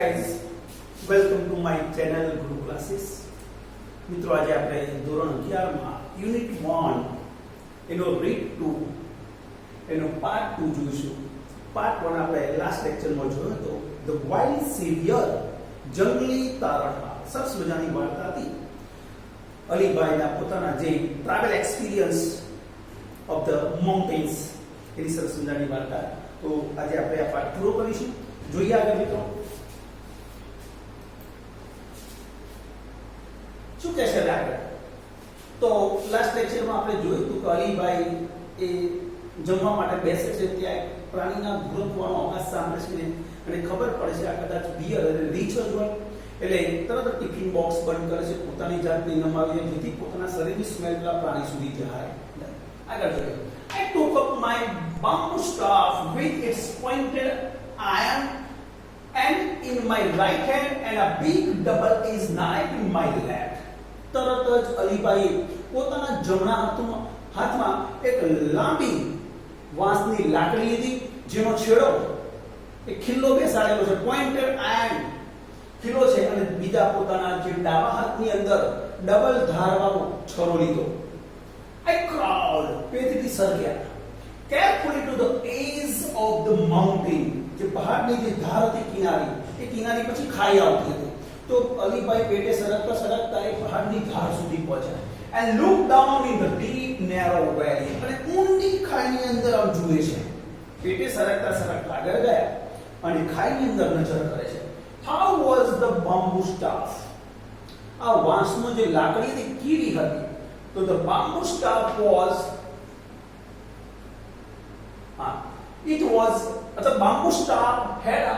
Guys, welcome to my channel Guru Classes. મિત્રો આજે આપણે ધોરણ 11 માં યુનિટ 1 એનો રીડ 2 એનો પાર્ટ 2 જોઈશું. પાર્ટ 1 આપણે લાસ્ટ લેક્ચરમાં જોયો હતો ધ વાઇલ્ડ સેવિયર, જંગલી તારણહાર. સરસ મજાની વાર્તા હતી અલીભાઈના પોતાના જે travel experience of the mountains એની સરસ મજાની વાર્તા. તો આજે આપણે આ પાર્ટ પૂરો કરીશું. જોઈએ આગળ મિત્રો શું કહેશે આગળ. તો લાસ્ટ લેક્ચરમાં આપણે જોયું હતું કે અલીભાઈ એ જમવા માટે બેસે છે ત્યાં પ્રાણીના ગુરુત્વનો અવાજ સાંભળે છે અને ખબર પડે છે આ કદાચ બિયર અને રીછ જ હોય એટલે તરત જ ટિફિન બોક્સ બંધ કરે છે, પોતાની જાતને નમાવીને જેથી પોતાના શરીરની સ્મેલ પેલા પ્રાણી સુધી જાય. આગળ જોઈએ. I took up my bamboo staff with its pointed iron and in my right hand and a big double-edged knife in my left. તરત જ અલીભાઈએ પોતાના જમણા હાથમાં એક લાંબી વાંસની લાકડી લીધી જેનો છેડો એક ખિલ્લો બેસાડેલો છે, પોઇન્ટેડ આયર્ન ખિલ્લો છે, અને બીજા પોતાના જે ડાબા હાથની અંદર ડબલ ધારવાળો છરો લીધો. I crawled પેથીથી સરક્યા carefully to the edge of the mountain. જે પહાડની જે ધાર હતી કિનારી, એ કિનારી પછી ખાઈ આવતી હતી. તો અલીભાઈ પેટે સરકતા સરકતા એ પહાડની ધાર સુધી પહોંચ્યા and looked down in the deep narrow valley. અને ઊંડી ખાઈની અંદર આમ જુએ છે. પેટે સરકતા સરકતા આગળ ગયા અને ખાઈની અંદર નજર કરે છે. How was the bamboo staff? આ વાંસનો જે લાકડી હતી કેવી હતી? તો the bamboo staff was the bamboo staff had a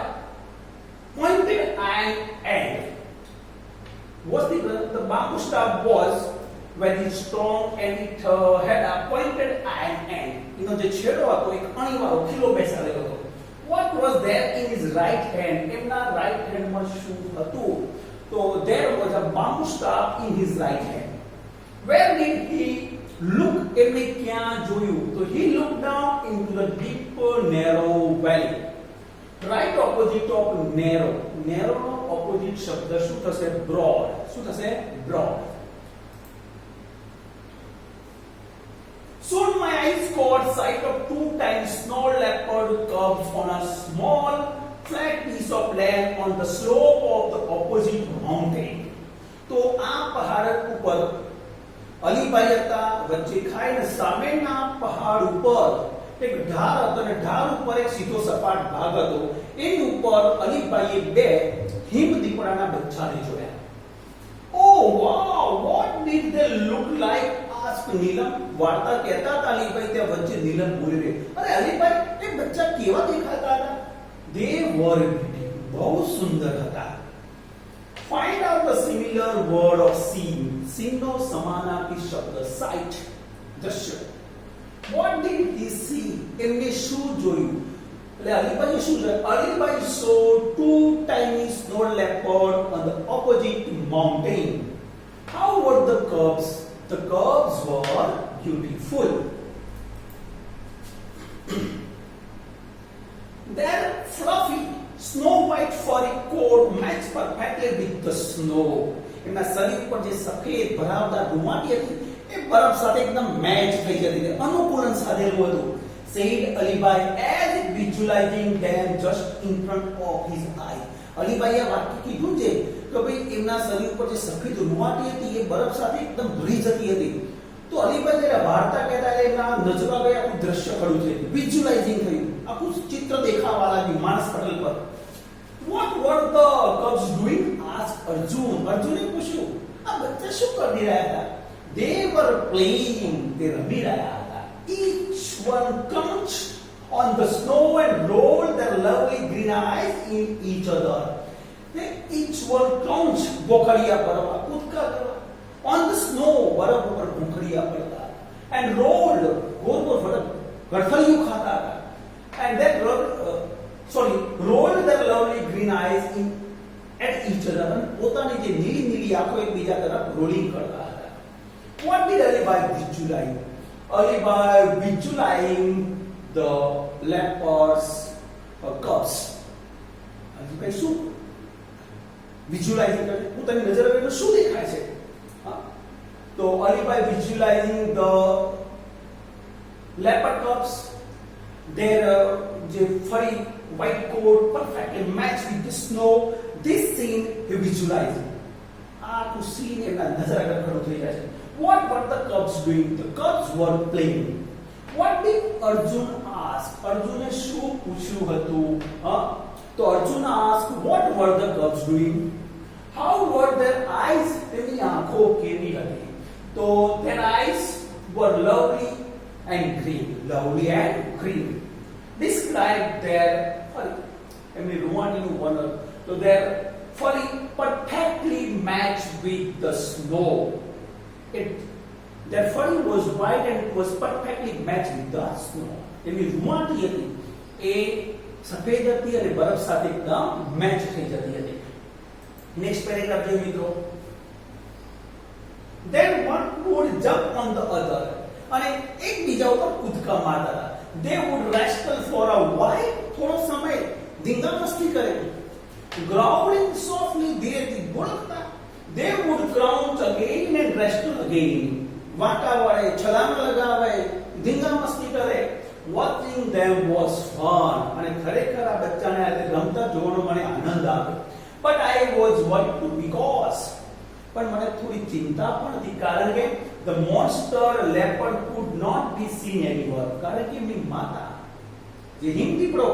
pointed iron end. The bamboo staff was very strong and it had a pointed iron end. એનો જે છેડો હતો એક અણીવાળો ખીલો બેસાડેલો હતો. What was there in his right hand? એમના right hand માં શું હતું? તો there was a bamboo staff in his right hand. Where did he look? એમને ક્યાં જોયું? તો he looked down into the deep narrow valley. Right opposite of narrow. Narrow no opposite શબ્દ શું થશે? broad. શું થશે? broad. Soon my eyes caught sight of two tiny snow leopard cubs on a small flat piece of land on the slope of the opposite mountain. તો આ પહાડ ઉપર અલીભાઈ હતા, વચ્ચે ખાઈને સામેના પહાડ ઉપર એક ઢાળ હતો અને ઢાળ ઉપર એક સીધો સપાટ ભાગ હતો. એની ઉપર અલીભાઈએ બે હિમ દીપડાના બચ્ચાને જોયા. Oh wow, what did they look like? asked નીલમ. વાર્તા કહેતા હતા અલીભાઈ, ત્યાં વચ્ચે નીલમ બોલી રહી, અરે અલીભાઈ એ બચ્ચા કેવા દેખાતા હતા? They were beautiful. બહુ સુંદર હતા. Find out the similar word of seeing. Seeing નો સમાનાર્થી શબ્દ sight, દ્રશ્ય. What did he see? એમને શું જોયું? એટલે અલીભાઈએ શું જોયું? Alibhai saw two tiny snow leopard on the opposite mountain. How were the cubs? The cubs were beautiful. Their fluffy snow white furry coat matched perfectly with the snow. એમના શરીર પર જે સફેદ ભરાવદાર રૂમાટી હતી એ બરફ સાથે એકદમ મેચ થઈ જતી હતી, અનુકૂલન સાધેલું હતું. said Alibhai as if visualizing them just in front of his eye. અલીભાઈએ આ વાક્ય કીધું છે કે ભાઈ એમના શરીર ઉપર જે સફેદ રૂમાટી હતી એ બરફ સાથે એકદમ ભરી જતી હતી. તો અલીભાઈ જ્યારે વાર્તા કહેતા એટલે એમના નજરમાં ગઈ આખું દ્રશ્ય ખડું છે, વિઝ્યુલાઇઝિંગ થયું, આખું ચિત્ર દેખાવા લાગ્યું માણસ પટલ પર. What were the cubs doing? asked Arjun. અર્જુને પૂછ્યું આ બચ્ચા શું કરી રહ્યા હતા? They were playing. તે રમી રહ્યા હતા. Each one crouched on the snow and rolled their lovely green eyes in each other. Each one crouched, બોખડિયા પરવા, કૂદકા કરવા, on the snow, બરફ ઉપર ભૂખડિયા પડતા, and rolled, ગોળ ગોળ ગળફલિયું ખાતા હતા, and that rolled their lovely green eyes in at each other. પોતાની જે નીલી નીલી આંખો એકબીજા તરફ રોલિંગ કરતા હતા. What did Alibai visualize? Alibai visualizing the leopards cubs. Alibai શું? Alibai શું? Visualizing the leopards cubs. What did Alibai visualize? Alibai visualizing the leopards cubs. What did Alibai visualize? Alibai visualizing the leopards cubs. What did Alibai visualize? Alibai visualizing the leopards cubs. What did Alibai visualize? Alibai visualizing the leopards cubs. Visualising કરે. હું તને નજર આવે તો શું દેખાય છે? હા, તો Alibhai visualising the leopard cubs, their જે ફરી white coat perfectly matched with the snow. This scene he visualized. To see એમના નજર આગળ ખડો થઈ જાય છે. What were the cubs doing? The cubs were playing. What did Arjun ask? અર્જુને શું પૂછ્યું હતું? તો Arjun asked what were the cubs doing? How were their eyes? તેમની આંખો કેવી હતી? તો their eyes were lovely and green. Lovely and green. Describe their એમની રૂવાણીનું વર્ણન. તો their furry perfectly matched with the snow. Their furry was white and it was perfectly matched with the snow. એમની રૂવાટી હતી એ સફેદ હતી અને બરફ સાથે એકદમ મેચ થઈ જતી હતી. નેક્સ્ટ પેરેગ્રાફ જોઈએ મિત્રો. Then one would jump on the other. અને એકબીજા ઉપર કૂદકા મારતા હતા. They would wrestle for a while. થોડો સમય ધીંગા મસ્તી કરે. Growling softly, ધીરેથી બોલતા. They would crouch again and wrestle again. વાંકા વળે, છલાંગ લગાવે, ધીંગા મસ્તી કરે. Watching them was fun. અને ખરેખર આ બચ્ચાને આજે રમતા જોવાનો મને આનંદ આવે. But I was worried too because પણ મને થોડી ચિંતા પણ હતી કારણ કે the monster leopard could not be seen anywhere. કારણ કે એમની માતા જે હિમતીપડો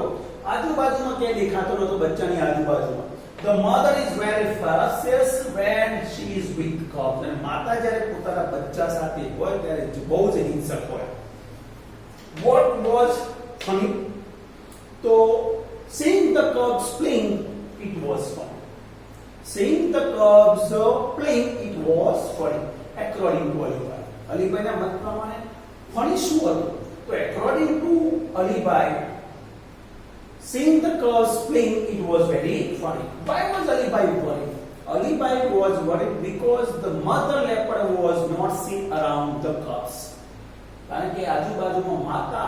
આજુબાજુમાં ક્યાંય દેખાતો નતો બચ્ચાની આજુબાજુમાં. The mother is very ferocious when she is with cubs. અને માતા જ્યારે પોતાના બચ્ચા સાથે હોય ત્યારે બહુ જ હિંસક હોય. What was funny? તો seeing the cubs playing, it was fun. Seeing the cubs playing, it was funny. According to Alibai. અલીભાઈના મત પ્રમાણે ફની શું હતું? તો according to Alibai, seeing the cubs playing, it was very funny. Why was Alibai worried? Alibai was worried because the mother leopard was not seen around the cubs. કારણ કે આજુબાજુમાં માતા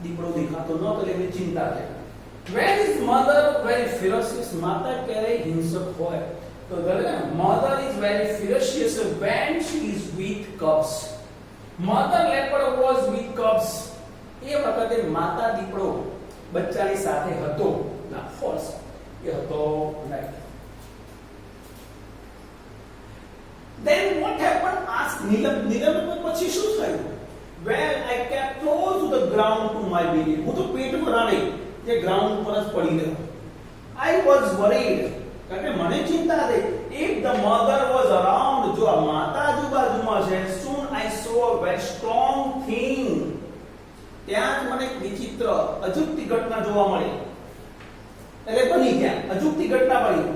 દીપડો દેખાતો નહોતો એટલે એની ચિંતા થઈ. When is mother very ferocious? માતા ક્યારેય હિંસક હોય. તો the mother is very ferocious when she is with cubs. Mother leopard was with cubs. એ વખતે માતા દીપડો બચ્ચાની સાથે હતો. ના, false. એ હતો right. Then what happened? Ask Neelam. Neelam પછી શું થયું? Well, I kept close to the ground to my baby. હું તો પેટ ભરાણે જે ગ્રાઉન્ડ ઉપર જ પડી ગયો. I was worried. કારણ કે મને ચિંતા હતી. If the mother was around, જો આ માતા આજુબાજુમાં છે, soon I saw a very strong thing. ત્યાં જ મને એક વિચિત્ર અજુગતી ઘટના જોવા મળી. એટલે બની ગયા અજુગતી ઘટના બની.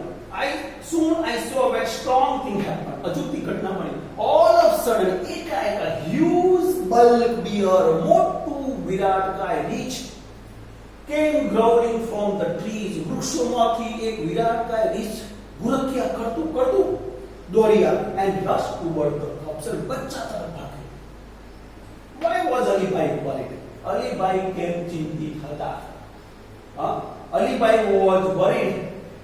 Soon I saw a very strong thing happen. અજુગતી ઘટના બની. All of a sudden, એકાએક a huge bulk bear, મોટું વિરાટકાય રીછ came growling from the trees. વૃક્ષોમાંથી એક વિરાટકાય રીછ ગુરખિયા કરતું કરતું દોડી આવ્યું and rushed toward the cubs. બચ્ચા તરફ ભાગ્યો. Why was Alibai worried? Alibai કેમ ચિંતિત હતા? Alibai was worried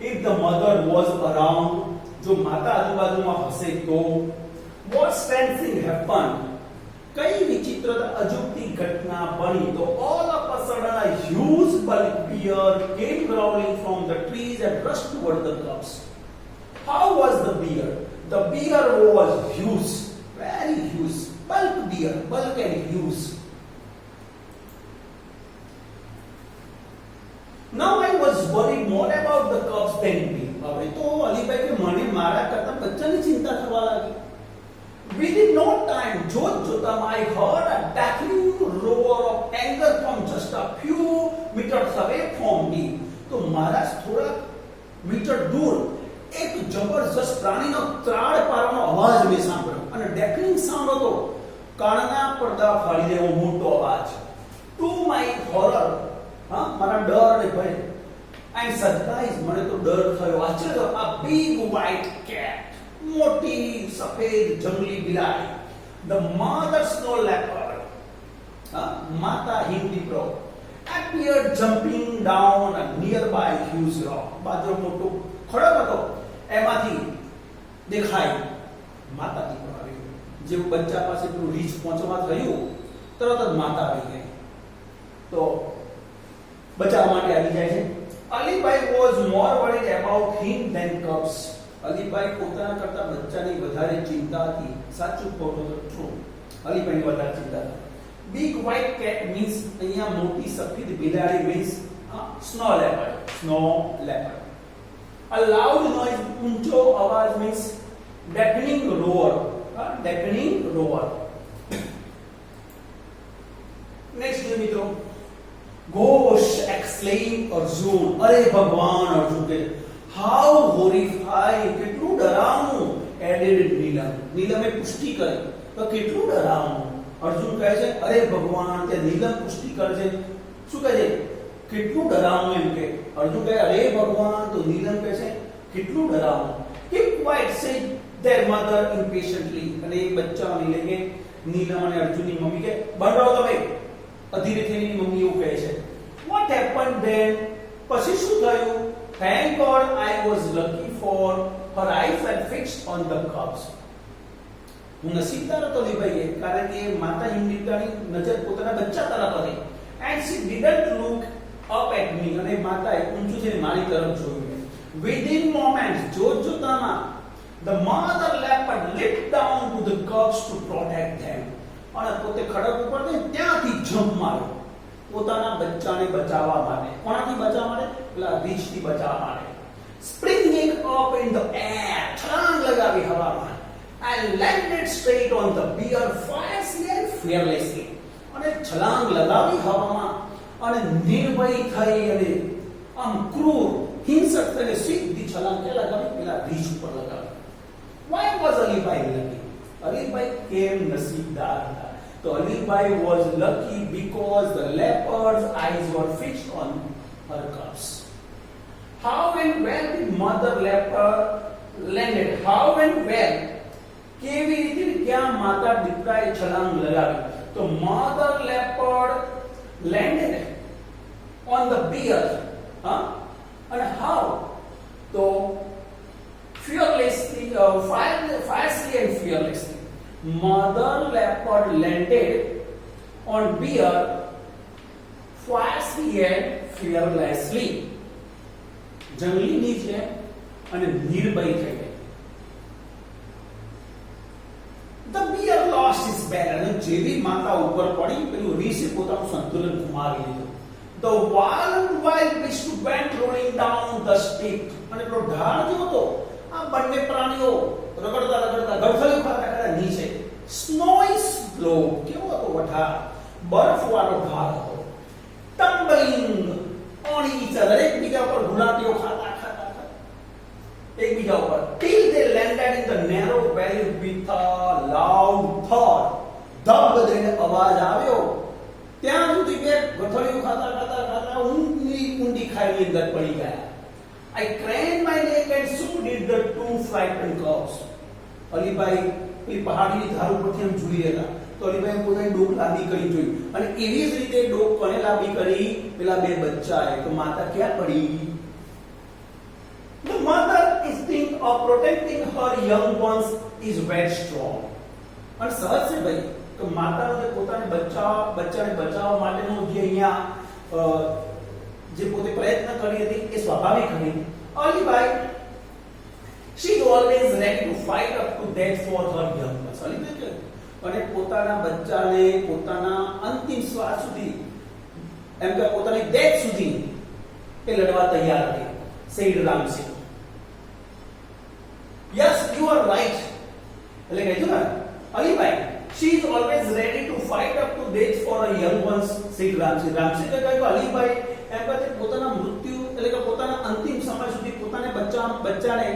if the mother was around. જો માતા આજુબાજુમાં હશે તો. What strange thing happened? કઈ વિચિત્રતા અજુગતી ઘટના બની? તો all of a sudden a huge bulk bear came growling from the trees and rushed toward the cubs. How was the bear? The bear was huge, very huge. Bulk bear, bulk and huge. Now I was worried more about the cubs than me. હવે તો અલીભાઈ કે મને મારા કરતા બચ્ચાની ચિંતા થવા લાગી. Within no time, જોતજોતામાં I heard a deafening roar of anger from just a few meters away from me. તો મારા થોડા મીટર દૂર એક જબરજસ્ત પ્રાણીનો ત્રાડ પારવાનો અવાજ મેં સાંભળ્યો. અને ડેફનિંગ સાઉન્ડ હતો. કાનના પડદા ફાડી દેવો મોટો અવાજ. To my horror, મારા ડર અને ભય, and surprise, મને તો ડર થયો, આશ્ચર્ય. A big white cat, મોટી સફેદ જંગલી બિલાડી. The mother snow leopard, માતા હિમતીપડો, appeared jumping down a nearby huge rock. બાજુ મોટો ખડક હતો. એમાંથી દેખાય માતા દીકરો આવી ગયો. જેવું બચ્ચા પાસે પેલું રીચ પહોંચવા થયું તરત જ માતા આવી ગઈ. તો બચાવવા માટે આવી જાય છે. Alibhai was more worried about him than cubs. Alibhai પોતાના કરતા બચ્ચાની વધારે ચિંતા હતી. સાચું ખોટું તો ટ્રુ. અલીભાઈની વધારે ચિંતા હતી. બિગ વ્હાઇટ કેટ મીન્સ અહીંયા મોટી સફેદ બિલાડી means snow leopard. Snow leopard. A loud noise, ઊંચો અવાજ means deafening roar. Deafening roar. Next જોઈએ મિત્રો. Gosh, exclaimed Arjun. અરે ભગવાન, અર્જુન કહે how horrifying, કેટલું ડરાવનું. Added નીલમ. નીલમે પુષ્ટિ કરી તો કેટલું ડરાવનું. અર્જુન કહે છે અરે ભગવાન, તે નીલમ પુષ્ટિ કરે છે. શું કહે છે? કેટલું ડરાવનું એમ કે. અર્જુન કહે અરે ભગવાન, તો નીલમ કહે છે કેટલું ડરાવનું. Keep quiet, said their mother impatiently. અને એક બચ્ચા નીલે કે નીલમ અને અર્જુનની મમ્મી કે બંધ રહો તમે. અધીરે થઈને મમ્મી એવું કહે છે. What happened then? પછી શું થયું? Thank God I was lucky for her eyes were fixed on the cubs. હું નસીબદાર હતો લીભાઈએ કારણ કે માતા હિંમતીની નજર પોતાના બચ્ચા તરફ હતી. And she didn't look up at me. અને માતાએ ઊંચું થઈને મારી તરફ જોયું. Within moments, જોતજોતામાં the mother leopard leaped down to the cubs to protect them. અને પોતે ખડક ઉપર ગઈ ત્યાંથી જમ્પ માર્યો પોતાના બચ્ચાને બચાવવા માટે. કોનાથી બચાવવા માટે? પેલા રીછથી બચાવવા માટે. Springing up in the air, છલાંગ લગાવી હવામાં. And landed straight on the bear fiercely and fearlessly. અને છલાંગ લગાવી હવામાં અને નિર્ભય થઈ અને આમ ક્રૂર હિંસક થઈને સીધી છલાંગ કે લગાવી પેલા રીછ ઉપર લગાવી. Why was Alibhai lucky? Alibhai કેમ નસીબદાર હતા? તો Alibhai was lucky because the leopard's eyes were fixed on her cubs. How and when did mother leopard landed? How and when? કેવી રીતે ક્યાં માતા દીકરાએ છલાંગ લગાવી? તો mother leopard landed on the bear. And how? So fearlessly, fiercely and fearlessly. Mother leopard landed on bear fiercely and fearlessly. જંગલી નીચે અને નિર્ભય થઈ ગઈ. The bear lost his balance. જેવી માતા ઉપર પડી પેલું રીછે પોતાનું સંતુલન ગુમાવી લીધું. The wild beast went rolling down the steep. અને પેલો ઢાળ જો હતો આ બંને પ્રાણીઓ રગડતા ગળથળિયું ખાતા નીચે. Snowy slope, કેવો હતો વઠાર, બરફવાળો ઢાળ હતો. Tumbling on each other, એકબીજા ઉપર ગુલાટીઓ ખાતા એકબીજા ઉપર. Till they landed in the narrow valley with a loud thud. ધબ દઈને અવાજ આવ્યો. ત્યાં સુધી કે ગઠળિયું ખાતા ઊંડી ખાઈની અંદર પડી ગયા. I craned my neck and so did the two frightened cubs. Alibhai પેલી પહાડીની ધાર ઉપરથી આમ જોઈ રહ્યા. તો અલીભાઈ પોતાની ડોક લાંબી કરી જોઈ અને એવી જ રીતે ડોક કોને લાંબી કરી? પેલા બે બચ્ચાએ. તો માતા ક્યાં પડી? The mother instinct of protecting her young ones is very strong. અને સહજ છે ભાઈ કે માતાનો જે પોતાને બચ્ચાને બચાવવા માટેનો જે અહીંયા જે પોતે પ્રયત્ન કરી હતી એ સ્વાભાવિક હતી. Alibhai she is always ready to fight up to death for her young ones. Alibhai અને પોતાના બચ્ચાને પોતાના અંતિમ શ્વાસ સુધી એમ કે પોતાની ડેથ સુધી એ લડવા તૈયાર હતી. said Ramsinh. Yes, you are right. એટલે કહેજો ને Alibhai she is always ready to fight up to death for her young ones, said Ramsinh. Ramsinh કહ્યું કે અલીભાઈ એમ કહે પોતાના મૃત્યુ એટલે કે પોતાના અંતિમ સમય સુધી પોતાને બચ્ચાને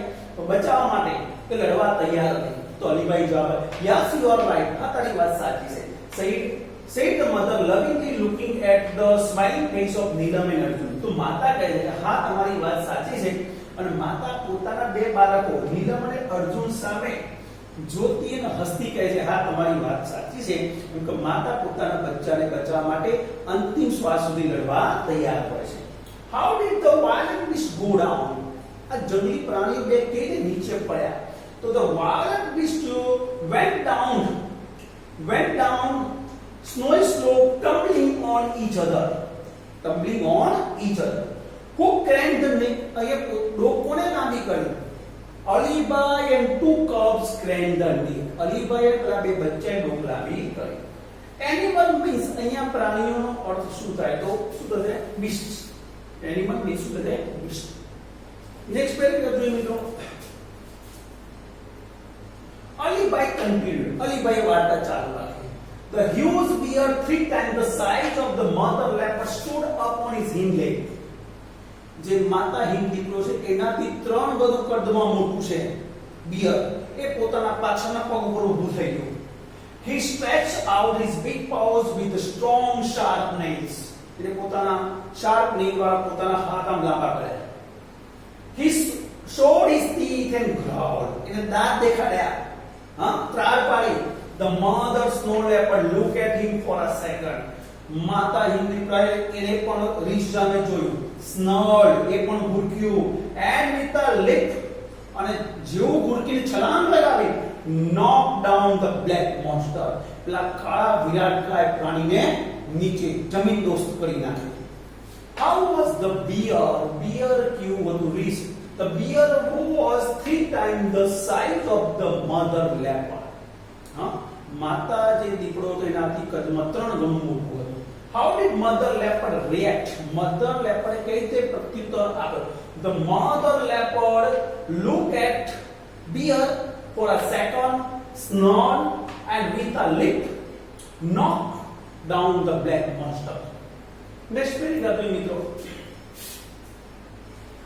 બચાવવા માટે એ લડવા તૈયાર હતી. તો અલીભાઈ જવાબ yes, you are right. આ તારી વાત સાચી છે. said the mother lovingly looking at the smiling face of Neelam and Arjun. તો માતા કહે છે હા તમારી વાત સાચી છે. અને માતા પોતાના બે બાળકો નીલમ અને અર્જુન સામે જોતી અને હસતી કહે છે હા તમારી વાત સાચી છે. કેમ કે માતા પોતાના બચ્ચાને બચાવવા માટે અંતિમ શ્વાસ સુધી લડવા તૈયાર હોય છે. How did the violent beast go down? આ જંગલી પ્રાણીઓ બે કેવી નીચે પડ્યા તો the wild beast went down snowy slope tumbling on each other who craned the neck અહીંયા કોને લાંબી કરી અલીબાઈ and two cubs craned the neck અલીબાઈએ પેલા બે બચ્ચાએ ડોક લાંબી કરી એનિમલ મીન્સ અહીંયા પ્રાણીઓનો અર્થ શું થાય તો શું થશે beast એનિમલ મીન્સ શું થશે beast નેક્સ્ટ પેરેગ્રાફ જોઈએ મિત્રો અલીબાઈ continued અલીબાઈ વાર્તા ચાલુ રાખી the huge bear 3 times the size of the mother leopard stood up on his hind leg જે માતા હિંદ દીકરો છે એનાથી 3 ગણું કદમાં મોટું છે બિયર એ પોતાના પાછળના પગ ઉપર ઊભું થઈ ગયું he stretched out his big paws with strong sharp nails એટલે પોતાના શાર્પ નેલ વાળા પોતાના હાથ આમ લાંબા કર્યા he showed his teeth and growled એને દાંત દેખાડ્યા ત્રાડ પાડી the mother snow leopard looked at him for a second માતા હિંદ દીકરાએ એને પણ રીંછ સામે જોયું snarled એ પણ ભૂરક્યું and with a leap અને જેવું ભૂરકીને છલાંગ લગાવી knocked down the black monster પેલા કાળા વિરાટકાય પ્રાણીને નીચે જમીનદોસ્ત કરી નાખ્યો how was the bear કેવું હતું રીંછ the bear who was 3 times the size of the mother leopard માતા જે દીકરો હતો એનાથી કદમાં 3 ગણું મોટું હતું how did mother leopard react mother leopard કઈ રીતે પ્રત્યુત્તર આપ્યો the mother leopard looked at bear for a second snarled and with a leap knocked down the black monster next paragraph મિત્રો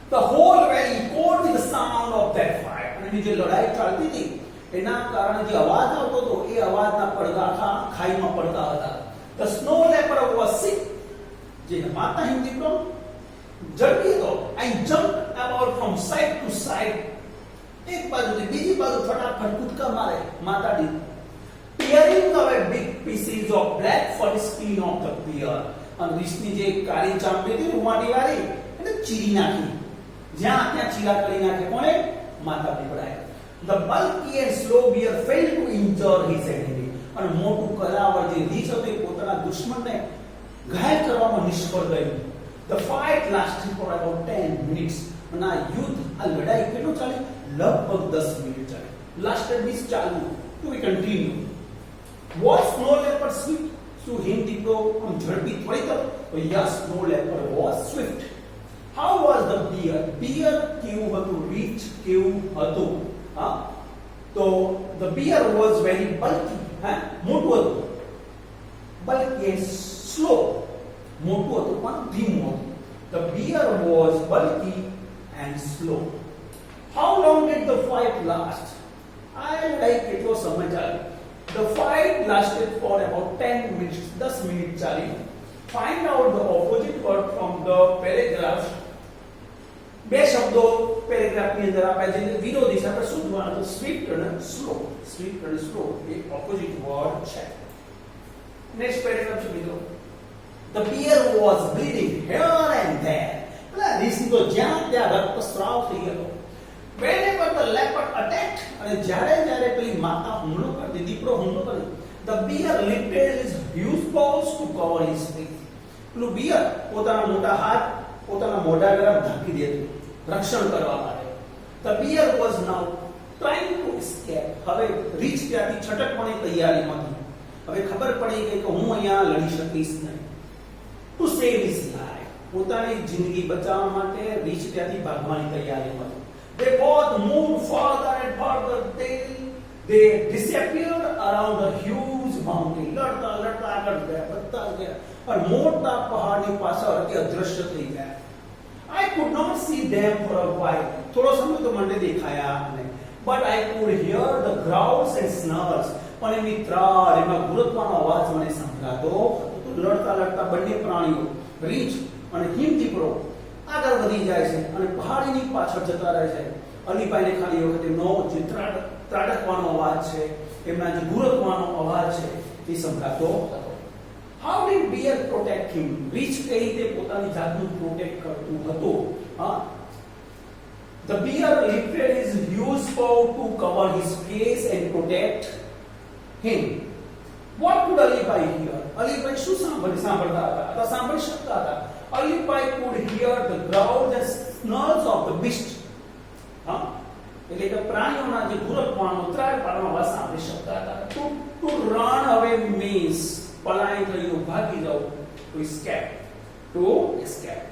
the whole valley echoed with the sound of that fight અને જે લડાઈ ચાલતી હતી એના કારણે જે અવાજ આવતો હતો એ અવાજના પડઘા આખા ખાઈમાં પડતા હતા the snow leopard was sick જે માતા હિંદ દીકરો ઝડપી હતો and jumped about from side to side એક બાજુથી બીજી બાજુ ફટાફટ કૂદકા મારે માતાજી tearing away big pieces of black furry skin of the bear અને રીંછની જે કાળી ચામડી હતી રૂમાટી વાળી એને ચીરી નાખી જ્યાં ત્યાં ચીરા કરી નાખે કોણે માતા દીકરાએ the bulky and slow bear failed to injure his enemy અને મોટું કલાવર જે રીંછ હતો એ પોતાના દુશ્મનને ઘાયલ કરવામાં નિષ્ફળ ગયું the fight lasted for about 10 minutes અને આ યુદ્ધ આ લડાઈ કેટલું ચાલી લગભગ 10 મિનિટ ચાલી lasted means ચાલુ to be continue was snow leopard swift શું હિંદ દીકરો ઝડપી ત્વરિત તો yes snow leopard was swift how was the bear કેવું હતું રીંછ કેવું હતું તો the bear was very bulky મોટું હતું bulky and slow મોટું હતું પણ ધીમું હતું the bear was bulky and slow how long did the fight last આ લડાઈ કેટલો સમય ચાલી the fight lasted for about 10 minutes 10 minute ચાલી find out the opposite word from the paragraph બે શબ્દો પેરેગ્રાફની અંદર આપ્યા છે વિરોધી છે આપણે શોધવાનું તો સ્વિફ્ટ અને સ્લો એ ઓપોઝિટ વર્ડ છે નેક્સ્ટ પેરેગ્રાફ છે મિત્રો the bear was bleeding here and there પેલા રીંછની તો જ્યાં ત્યાં રક્તસ્રાવ થઈ ગયો whenever the leopard attacked અને જ્યારે પેલી માતા હુમલો કરતી દીકરો હુમલો કરે the bear lifted his huge paws to cover his face પેલું બિયર પોતાના મોટા હાથ પોતાના મોઢા દ્વારા ઢાંકી દેતું રક્ષણ કરવા માટે the bear was now trying to escape હવે રીંછ ત્યાંથી છટકવાની તૈયારીમાં હતી હવે ખબર પડી ગઈ કે હું અહીંયા લડી શકીશ નહીં to save his life પોતાની જિંદગી બચાવવા માટે રીંછ ત્યાંથી ભાગવાની તૈયારીમાં હતી they both moved further and further they disappeared around a huge mountain લડતા આગળ ગયા વધતા ગયા और મોટા પહાડની પાછળ એ અદૃશ્ય થઈ ગયા I could not see them for a while થોડો સમય તો મને દેખાયા નહીં but I could hear the growls and snarls પણ એમની ત્રાડ એમના ગુરતવાનો અવાજ મને સંભળાતો હતો લડતા બંને પ્રાણીઓ રીંછ અને હિમ દીપડો આગળ વધી જાય છે અને પહાડીની પાછળ જતા રહે છે અલીબાઈને ખાલી એ વખતે એમનો જે ત્રાડકવાનો અવાજ છે એમના જે ગુરતવાનો અવાજ છે એ સંભળાતો હતો How did bear protect him? રીંછ કઈ રીતે પોતાની જાતનું પ્રોટેક્ટ કરતું હતું The bear lifted his huge paw to cover his face and protect him. What could Alibai hear? Alibai શું સાંભળતા હતા અથવા સાંભળી શકતા હતા? Alibai could hear the growls and snarls of the beast. હા, એટલે કે પ્રાણીઓના જે ગુરકવાનો ત્રાડ પાડવાનો અવાજ સાંભળી શકતા હતા. To run away means પલાયન થયું, ભાગી જવું. To escape. To escape.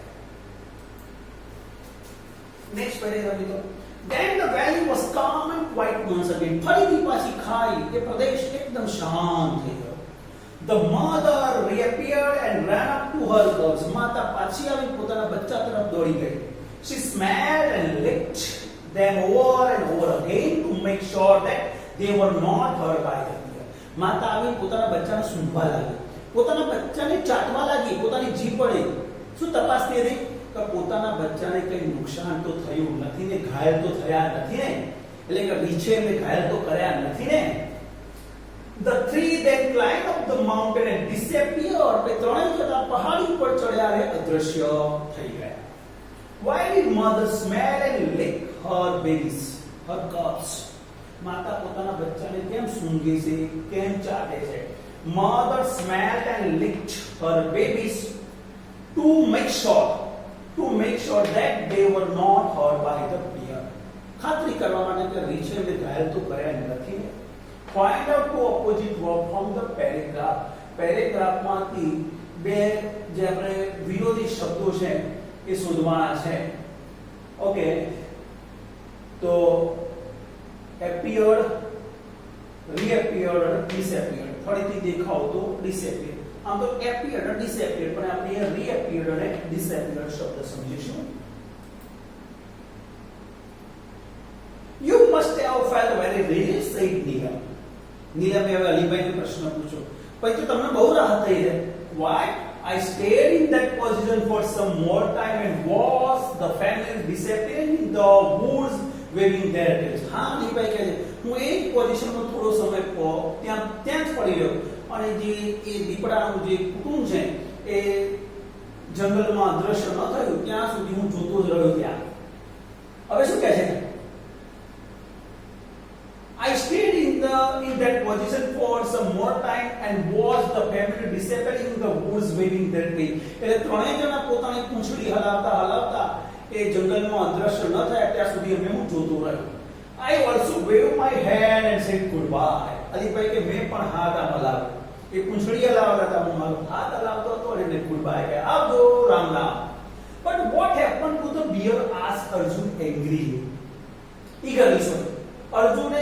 Next paragraph લીધો. Then the valley was calm and quiet once again. ફરીથી પાછી ખાઈ એ પ્રદેશ એકદમ શાંત થઈ ગયો. The mother reappeared and ran up to her cubs. માતા પાછી આવી પોતાના બચ્ચા તરફ દોડી ગઈ. She smelled and licked them over and over again to make sure that they were not hurt by the bear. માતા આવી પોતાના બચ્ચાને સૂંઘવા લાગી, પોતાના બચ્ચાને ચાટવા લાગી, પોતાની જીભ વડે શું તપાસતી હતી કે પોતાના બચ્ચાને કઈ નુકસાન તો થયું નથી ને, ઘાયલ તો થયા નથી ને, એટલે કે રીછે એમને ઘાયલ તો કર્યા નથી ને. The three then climbed up the mountain and disappeared. તે ત્રણેય જણા પહાડી ઉપર ચડ્યા અને અદૃશ્ય થઈ ગયા. Why did mother smell and lick her babies, her cubs? માતા પોતાના બચ્ચાને કેમ સૂંઘે છે, કેમ ચાટે છે? Mother smelled and licked her babies to make sure that they were not hurt by the bear. ખાતરી કરવા માટે કે રીછે એમને ઘાયલ તો કર્યા નથી ને. Find out two opposite words from the paragraph. પેરેગ્રાફમાંથી બે જે આપણે વિરોધી શબ્દો છે એ શોધવાના છે. ઓકે, તો appeared, reappeared, disappeared. ફરીથી દેખાવ તો disappeared. આમ તો appeared અને disappeared, પણ આપણે અહીંયા reappeared અને disappeared શબ્દ સમજીશું. You must have felt very relieved, said Neelam. નીલમે હવે અલીભાઈને પ્રશ્ન પૂછ્યો. પછી તો તમને બહુ રાહત થઈ રહે. Why? I stayed in that position for some more time and watched the family disappearing in the woods waving their tails. હા, અલીભાઈ કહે છે હું એ પોઝિશનમાં થોડો સમય ત્યાં જ પડી રહ્યો અને જે એ દીપડાનું જે કુટુંબ છે એ જંગલમાં અદ્રશ્ય ન થયું ત્યાં સુધી હું જોતો જ રહ્યો ત્યાં. હવે શું કહે છે? I stayed in that position for some more time and watched the family disappearing in the woods waving their tail. એટલે ત્રણેય જણા પોતાની પૂંછડી હલાવતા એ જંગલમાં અદ્રશ્ય ન થયા ત્યાં સુધી અમે હું જોતો રહ્યો. I also waved my hand and said goodbye. Alibhai કે મેં પણ હાથ આમ હલાવ્યો. એ પૂંછડી હલાવતા હતા, હું મારો હાથ હલાવતો હતો અને એમને goodbye કહે, આવજો, Ram Ram. But what happened to the bear? asked Arjun angrily. Eagerly, sorry. અર્જુને